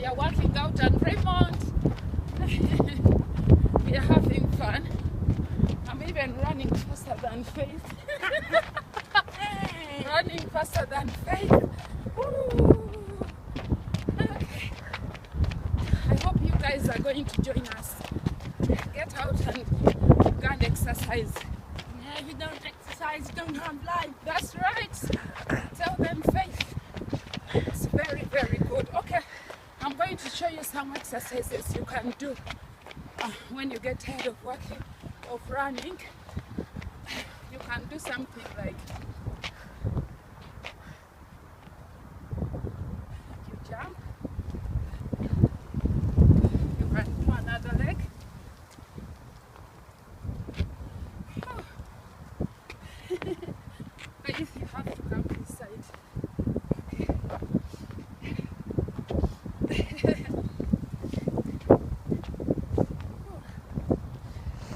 We are working out in Fremont. We are having fun. I'm even running faster than Faith. Running faster than Faith. Woo. Okay. I hope you guys are going to join us. Get out and go and exercise. Yeah, if you don't exercise, you don't have life. That's right. Tell them, Faith. It's very, very good. Okay, I'm going to show you some exercises you can do when you get tired of working, of running. You can do something like you jump. You can do another leg. If you have to come this side.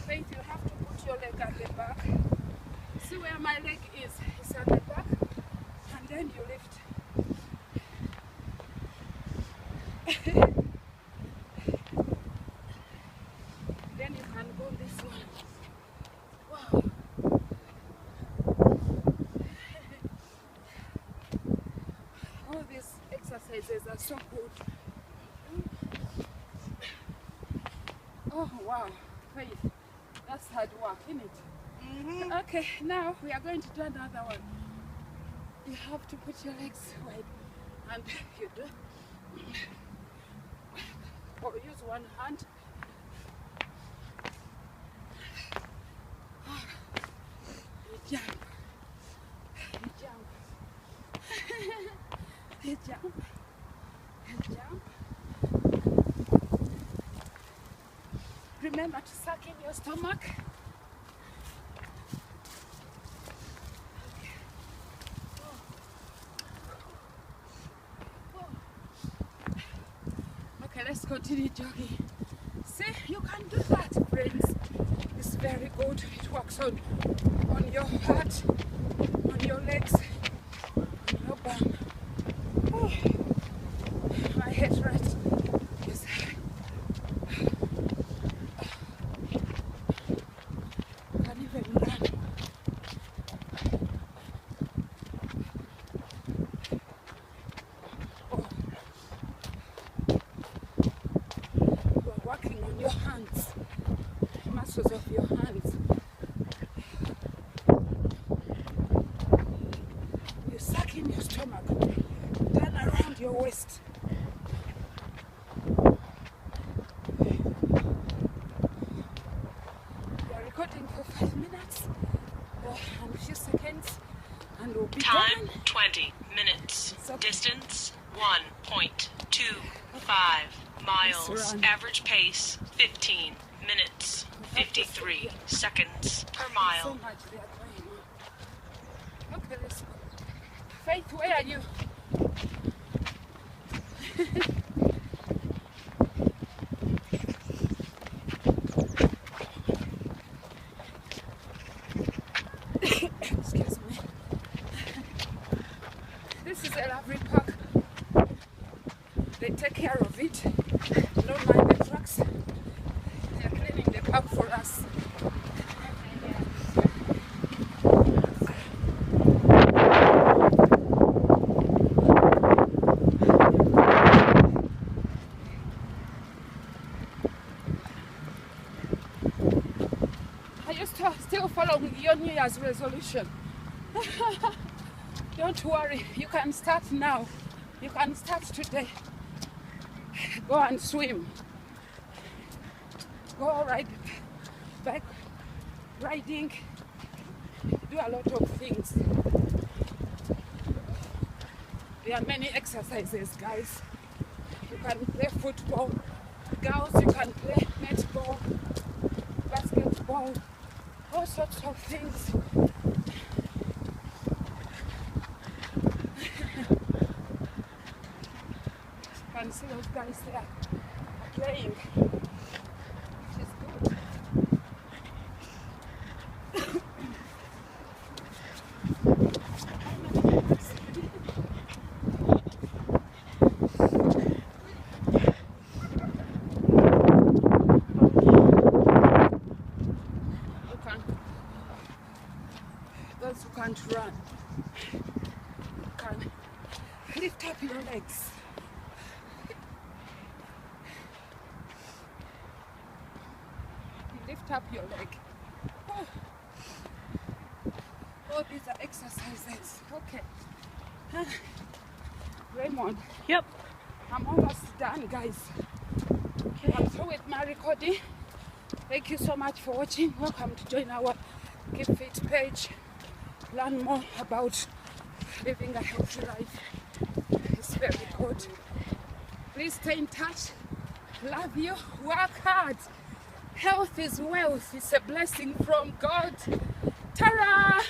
Faith, you have to put your leg at the back. See where my leg is? It's at the back. And then you lift. Then you can go this one. Wow. All these exercises are so good. Oh wow, Faith, that's hard work, isn't it? Mm-hmm. Okay, now we are going to do another one. You have to put your legs wide, and you do. Or use one hand. You jump. You jump. You jump. You jump. Remember to suck in your stomach. Okay, let's continue jogging. See, you can do that, friends. It's very good. It works on your heart, on your legs, on your bum. Oh, my head rate is high. Can't even run. Oh. You are working on your hands, muscles of your hands. You suck in your stomach, turn around your waist. You are recording for 5 minutes and a few seconds, and we'll be Time done. 20 minutes. It's okay. Distance 1.25 miles. Let's run. Average pace 15 minutes. 53 seconds per So mile. much they are going on. Okay, let's go. Faith, where are you? Excuse me. This is a lovely park. They take care of it. Don't mind the trucks. They're cleaning the park for us. Are you still following your New Year's resolution? Don't worry, you can start now. You can start today. Go and swim. Go ride bike riding. Do a lot of things. There are many exercises, guys. You can play football. Girls, you can play netball, basketball, all sorts of things. You can see those guys there playing. Which is good. legs. Lift up your leg. Oh. Oh, these are exercises. Okay. Raymond. Yep. I'm almost done, guys. I'm through with my recording. Thank you so much for watching. Welcome to join our Keep Fit page. Learn more about living a healthy life. It's very good. Please stay in touch. Love you. Work hard. Health is wealth. It's a blessing from God. Ta-ra!